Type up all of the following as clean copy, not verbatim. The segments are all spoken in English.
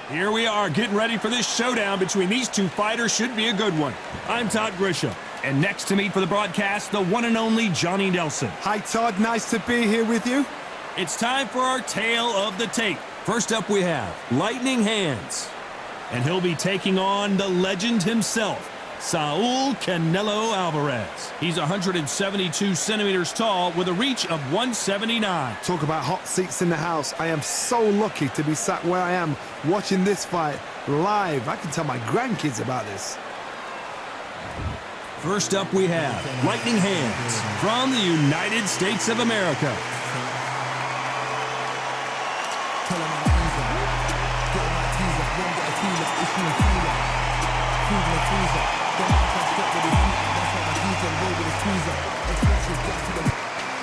Here we are getting ready for this showdown between these two fighters. Should be a good one. I'm Todd Grisham. And next to me for the broadcast, the one and only Johnny Nelson. Hi, Todd. Nice to be here with you. It's time for our tale of the tape. First up, we have Lightning Hands. And he'll be taking on the legend himself, Saul Canelo Alvarez. He's 172 centimeters tall with a reach of 179. Talk about hot seats in the house. I am so lucky to be sat where I am watching this fight live. I can tell my grandkids about this. First up, we have Lightning Hands from the United States of America.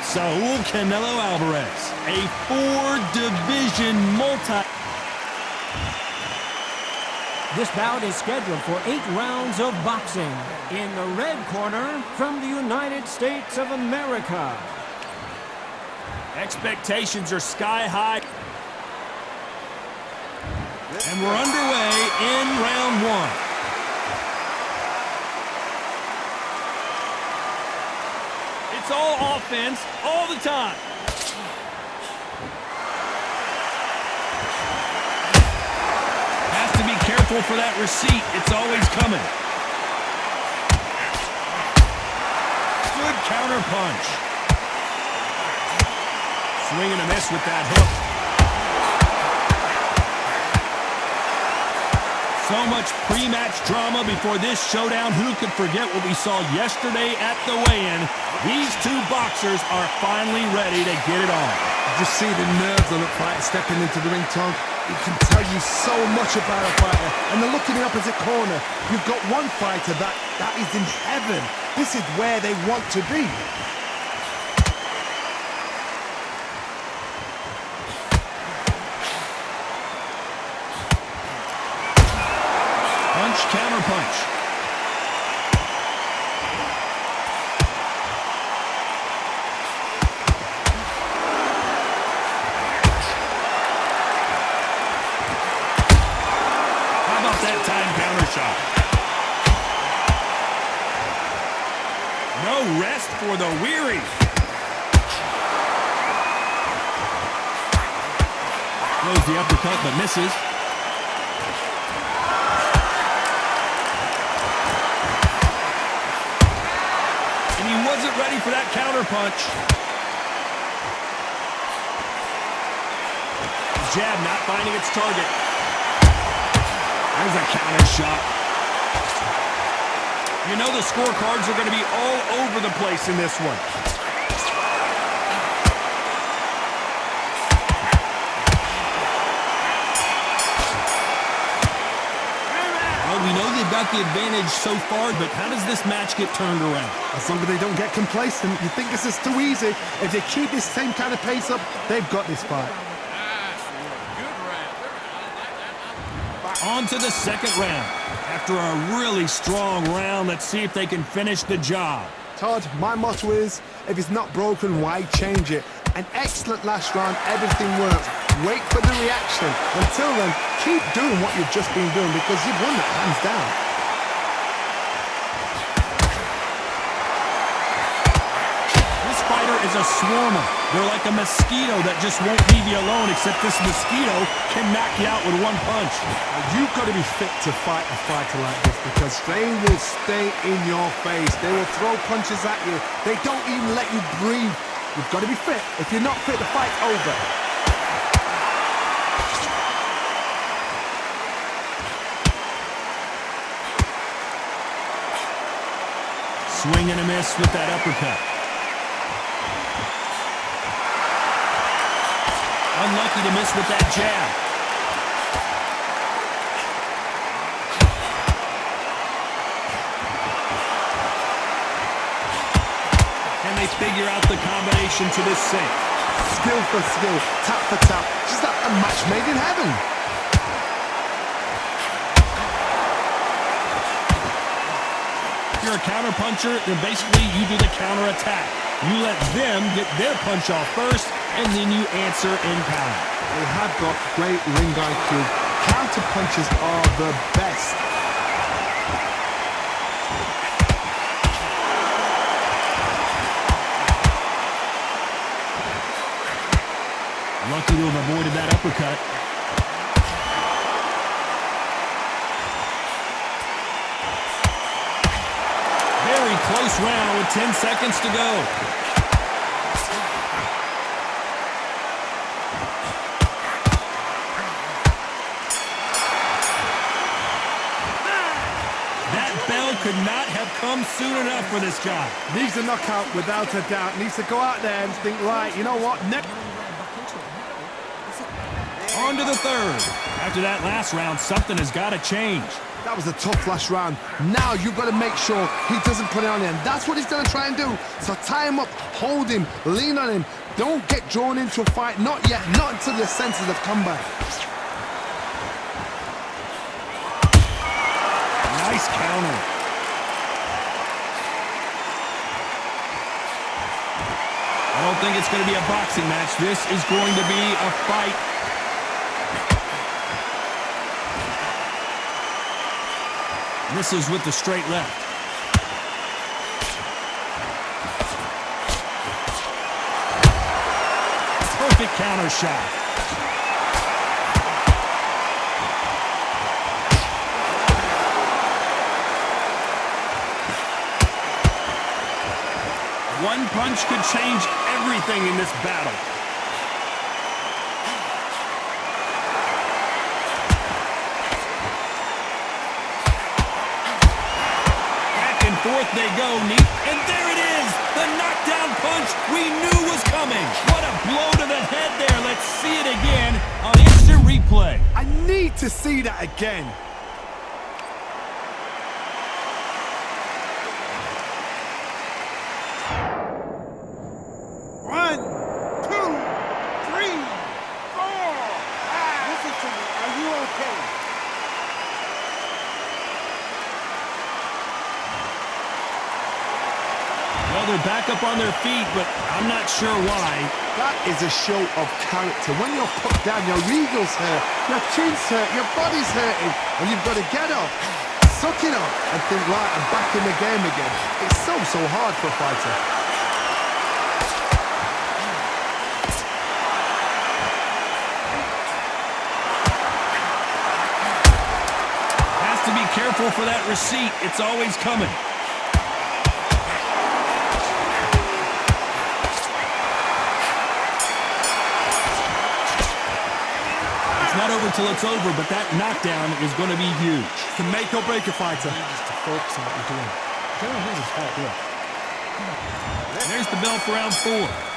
Saul Canelo Alvarez, a four-division This bout is scheduled for 8 rounds of boxing. In the red corner, from the United States of America. Expectations are sky high. And we're underway in round one. It's all offense, all the time. Has to be careful for that receipt. It's always coming. Good counter punch. Swing and a miss with that hook. So much pre-match drama before this showdown. Who could forget what we saw yesterday at the weigh-in? These two boxers are finally ready to get it on. You just see the nerves on the fighter stepping into the ring, Tom. It can tell you so much about a fighter. And then look in the opposite corner. You've got one fighter that is in heaven. This is where they want to be. Punch, counter punch. How about that time counter shot? No rest for the weary. Throws the uppercut but misses. Wasn't ready for that counter punch. Jab not finding its target. There's a counter shot. You know the scorecards are going to be all over the place in this one. We know they've got the advantage so far, but how does this match get turned around? As long as they don't get complacent, you think this is too easy. If they keep this same kind of pace up, they've got this fight. On to the second round. After a really strong round, let's see if they can finish the job. Todd, my motto is, if it's not broken, why change it? An excellent last round, everything worked. Wait for the reaction. Until then, keep doing what you've just been doing because you've won it hands down. This fighter is a swarmer. They're like a mosquito that just won't leave you alone, except this mosquito can knock you out with one punch. You've got to be fit to fight a fighter like this because they will stay in your face. They will throw punches at you. They don't even let you breathe. You've got to be fit. If you're not fit, the fight's over. Swing and a miss with that uppercut. Unlucky to miss with that jab. Can they figure out the combination to this sink? Skill for skill, tap for tap. Just like a match made in heaven. If you're a counter-puncher, then basically you do the counter-attack. You let them get their punch off first, and then you answer in kind. They have got great ring IQ. Counter punches are the best. Lucky to have avoided that uppercut. Very close round with 10 seconds to go. That bell could not have come soon enough for this guy. Needs a knockout without a doubt. Needs to go out there and think, right, you know what? On to the third. After that last round, something has got to change. That was a tough last round. Now you've got to make sure he doesn't put it on him. That's what he's going to try and do. So tie him up, hold him, lean on him. Don't get drawn into a fight. Not yet. Not until your senses have come back. Nice counter. I don't think it's going to be a boxing match. This is going to be a fight. Misses with the straight left. Perfect counter shot. One punch could change everything in this battle. Forth they go, Neat, and there it is! The knockdown punch we knew was coming! What a blow to the head there! Let's see it again on instant replay. I need to see that again. One, two, three, four. Listen to me. Are you okay? Well, they're back up on their feet, but I'm not sure why. That is a show of character. When you're put down, your eagles hurt, your chin's hurt, your body's hurting, and you've got to get up, suck it up, and think, right, I'm back in the game again. It's so hard for a fighter. Has to be careful for that receipt. It's always coming. Not over till it's over, but that knockdown is going to be huge. Can make or break a fighter. Just to focus on what you're doing. General has his fight here. There's the bell for round 4.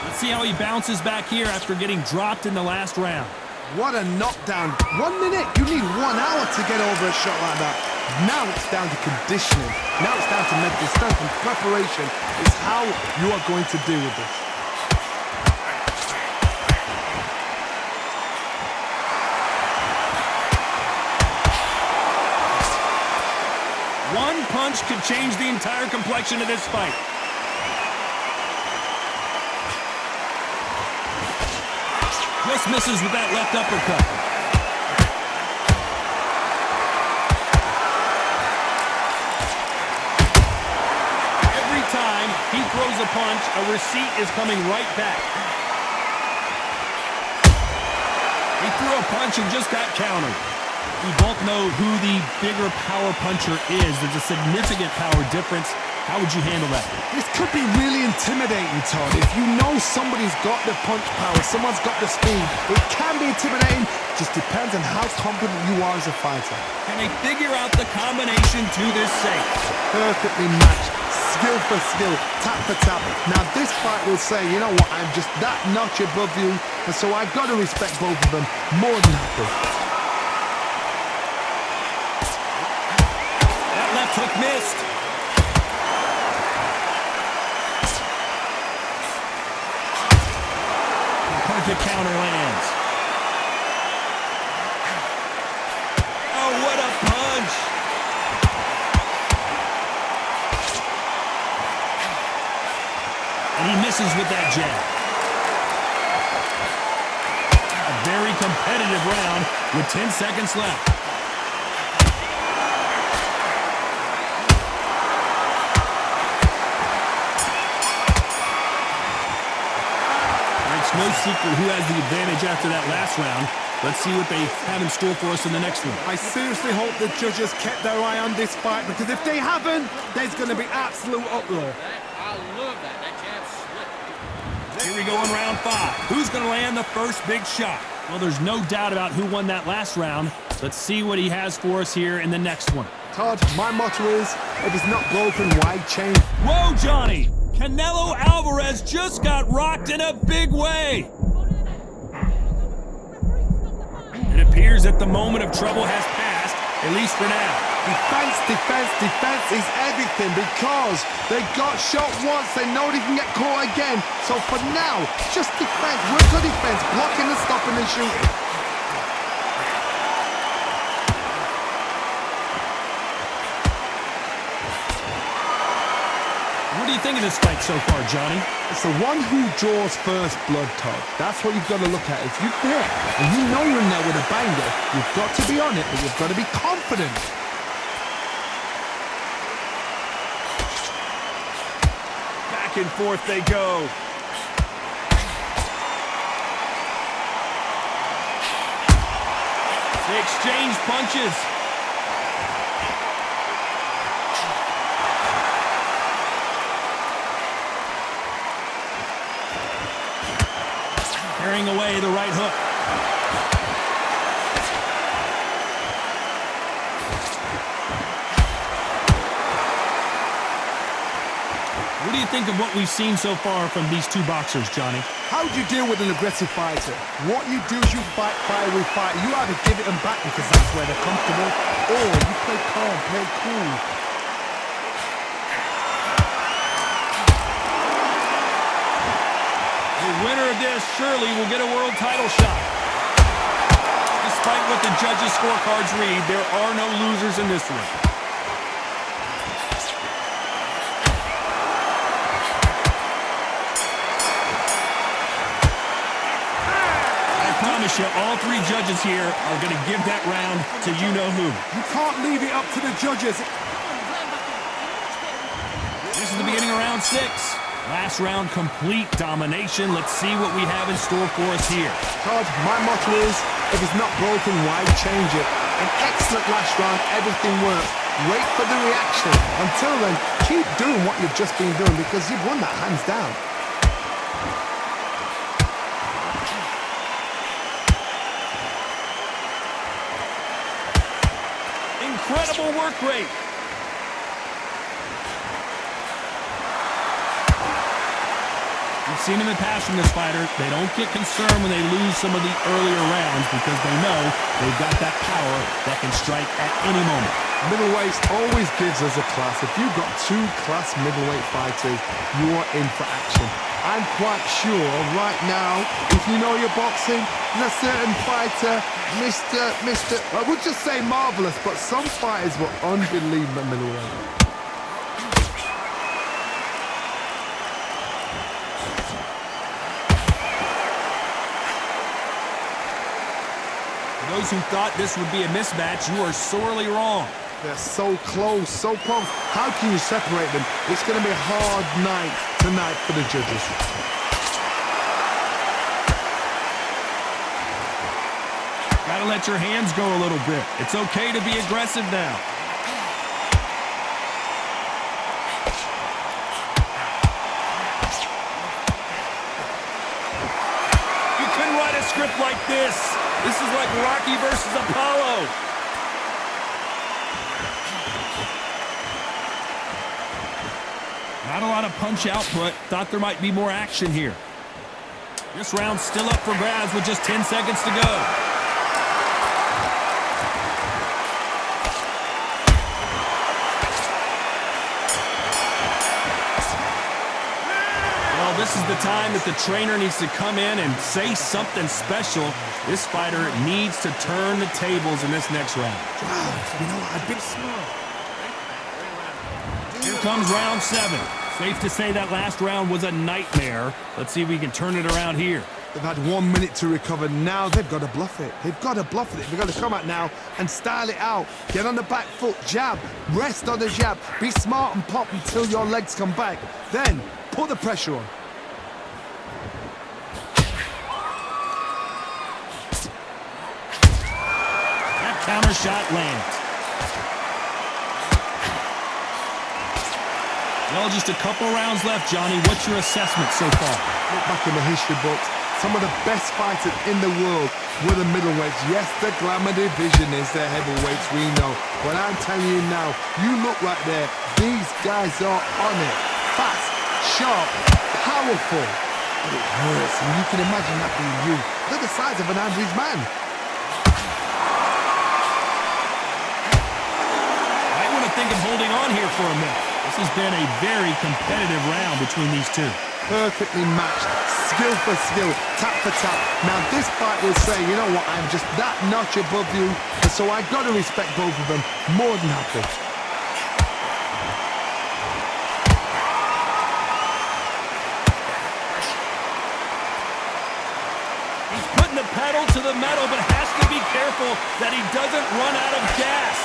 Let's see how he bounces back here after getting dropped in the last round. What a knockdown. 1 minute. You need 1 hour to get over a shot like that. Now it's down to conditioning. Now it's down to mental strength and preparation. It's how you are going to deal with this. One punch could change the entire complexion of this fight. Just misses with that left uppercut. Every time he throws a punch, a receipt is coming right back. He threw a punch and just got countered. We both know who the bigger power puncher is. There's a significant power difference. How would you handle that? This could be really intimidating, Todd. If you know somebody's got the punch power, someone's got the speed, it can be intimidating. Just depends on how confident you are as a fighter. Can they figure out the combination to this safe? Perfectly matched. Skill for skill, tap for tap. Now this fight will say, you know what, I'm just that notch above you, and so I've got to respect both of them more than happy. Left hook missed. Perfect counter lands. Oh, what a punch! And he misses with that jab. A very complete competitive round with 10 seconds left. It's no secret who has the advantage after that last round. Let's see what they have in store for us in the next one. I seriously hope the judges kept their eye on this fight, because if they haven't, there's going to be absolute uproar. I love that. That jab slipped. Here we go in round 5. Who's going to land the first big shot? Well, there's no doubt about who won that last round. Let's see what he has for us here in the next one. Todd, my motto is, if it's not broken, why change? Whoa, Johnny! Canelo Alvarez just got rocked in a big way. It appears that the moment of trouble has passed, at least for now. Defense, defense, defense is everything, because they got shot once, they know they can get caught again. So for now, just defense, work on defense, blocking and stopping and shooting. What do you think of this fight so far, Johnny? It's the one who draws first blood, Todd. That's what you've got to look at. If you're there and you know you're in there with a banger, you've got to be on it, but you've got to be confident. Back and forth they go. They exchange punches. Carrying away the right hook. What do you think of what we've seen so far from these two boxers, Johnny? How do you deal with an aggressive fighter? What you do is you fight fire with fire. You either give it them back because that's where they're comfortable, or you play calm, play cool. The winner of this surely will get a world title shot. Despite what the judges' scorecards read, there are no losers in this one. I promise you, all three judges here are going to give that round to you-know-who. You can't leave it up to the judges. This is the beginning of round 6. Last round, complete domination. Let's see what we have in store for us here. Todd, my motto is, if it's not broken, why change it? An excellent last round, everything works. Wait for the reaction. Until then, keep doing what you've just been doing, because you've won that hands down. Incredible work rate. We've seen in the past from this fighter, they don't get concerned when they lose some of the earlier rounds because they know they've got that power that can strike at any moment. Middleweights always gives us a class. If you've got two class middleweight fighters, you are in for action. I'm quite sure right now, if you know your boxing, there's a certain fighter, I would just say marvelous, but some fighters were unbelievable middleweight. Those who thought this would be a mismatch, you are sorely wrong. They're so close, so close. How can you separate them? It's going to be a hard night tonight for the judges. Gotta let your hands go a little bit. It's okay to be aggressive now. You couldn't write a script like this. This is like Rocky versus Apollo. Not a lot of punch output. Thought there might be more action here. This round's still up for grabs with just 10 seconds to go. Well, this is the time that the trainer needs to come in and say something special. This fighter needs to turn the tables in this next round. Wow, you know, I've been smart. Here comes round 7. Safe to say that last round was a nightmare. Let's see if we can turn it around here. They've had 1 minute to recover. Now they've got to bluff it. They've got to bluff it. They've got to come out now and style it out. Get on the back foot, jab, rest on the jab. Be smart and pop until your legs come back. Then put the pressure on. That counter shot lands. Well, just a couple rounds left, Johnny. What's your assessment so far? Look back in the history books. Some of the best fighters in the world were the middleweights. Yes, the glamour division is the heavyweights, we know. But I'm telling you now, you look right there. These guys are on it. Fast, sharp, powerful. But it hurts, and you can imagine that being you. They're the size of an average man. I want to think of holding on here for a minute. This has been a very competitive round between these two. Perfectly matched, skill for skill, tap for tap. Now this fight will say, you know what, I'm just that notch above you, and so I got to respect both of them more than happy. He's putting the pedal to the metal, but has to be careful that he doesn't run out of gas.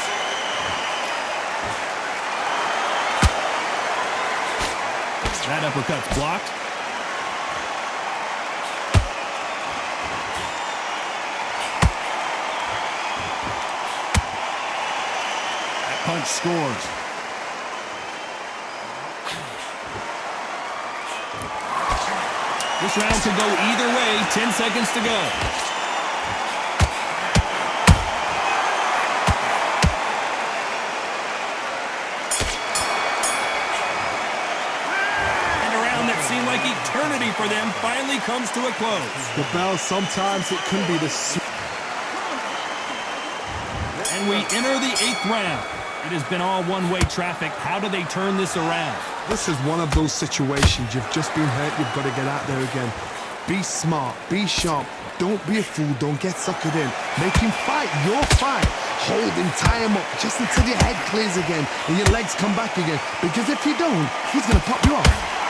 That uppercut's blocked. That punch scores. This round could go either way. 10 seconds to go. Seemed like eternity for them finally comes to a close. The bell, sometimes it can be the... And we enter the 8th round. It has been all one-way traffic. How do they turn this around? This is one of those situations. You've just been hurt. You've got to get out there again. Be smart. Be sharp. Don't be a fool. Don't get suckered in. Make him fight your fight. Hold him, tie him up, just until your head clears again and your legs come back again. Because if you don't, he's going to pop you off.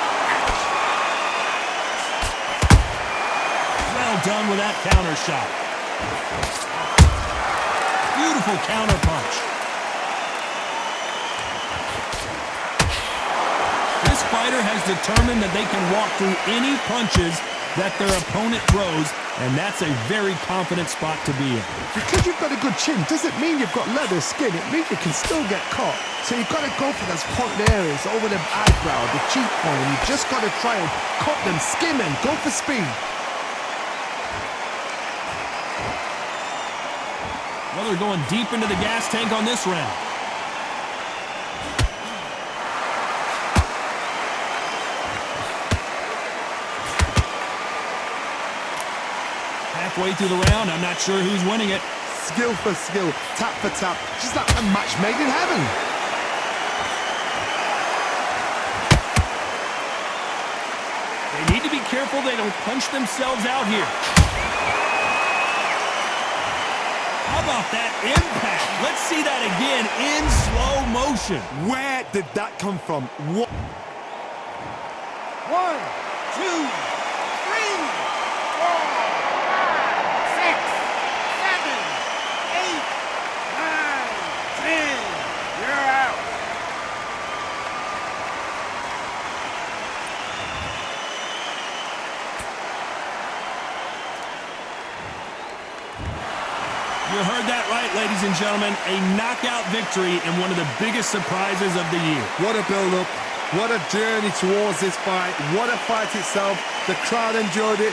Done with that counter shot. Beautiful counter punch. This fighter has determined that they can walk through any punches that their opponent throws, and that's a very confident spot to be in. Because you've got a good chin doesn't mean you've got leather skin. It means you can still get caught. So you've got to go for those pointed areas over the eyebrow, the cheekbone. You've just got to try and cut them, skim them, go for speed. Well, they're going deep into the gas tank on this round. Halfway through the round, I'm not sure who's winning it. Skill for skill, tap for tap, just like a match made in heaven. They need to be careful they don't punch themselves out here. How about that impact? Let's see that again in slow motion. Where did that come from? What? 1, 2, 3, 4, 5, 6, 7, 8, 9, 10. You're out. You heard that right, ladies and gentlemen. A knockout victory and one of the biggest surprises of the year. What a build-up. What a journey towards this fight. What a fight itself. The crowd enjoyed it.